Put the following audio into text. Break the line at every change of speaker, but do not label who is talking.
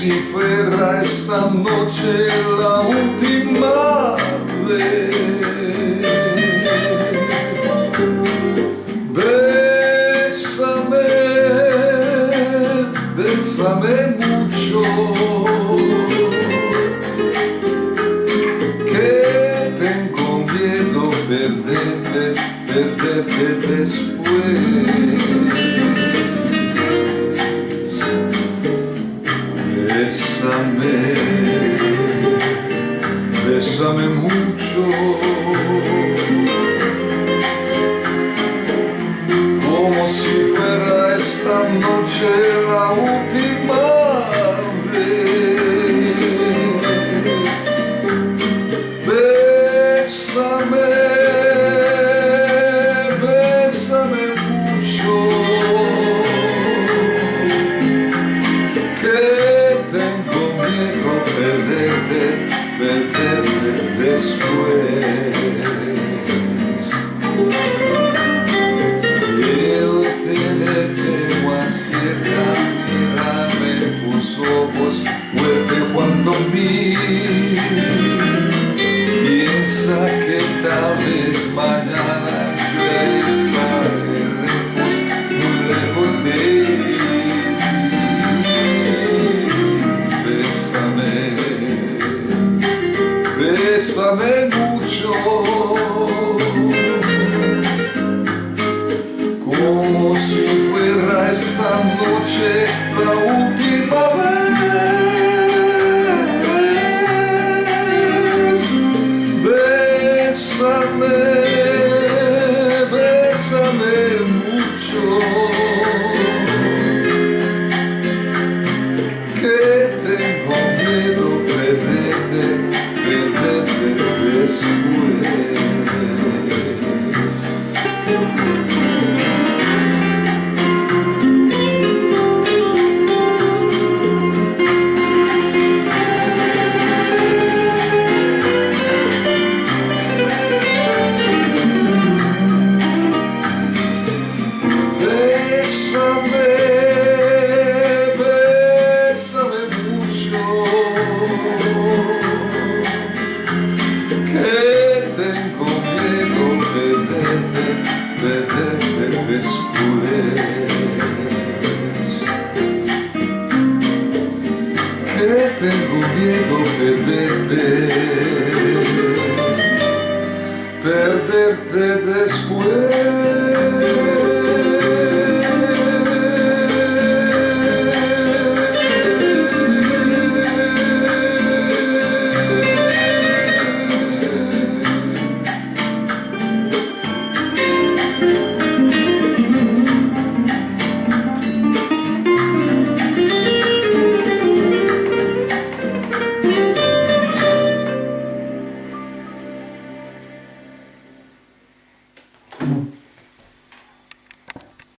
si fuera esta noche la última vez. Bésame, bésame mucho, que tengo miedo perderte, perderte después. Bésame, bésame mucho, como si fuera esta noche la última vez. Bésame, bésame mucho, perderte después. El tenerte más cerca, mirarme en tus ojos, fuerte cuanto mí. Piensa que tal vez mañana yo estaré lejos, muy lejos de ti. Bésame, bésame mucho, como si fuera esta noche la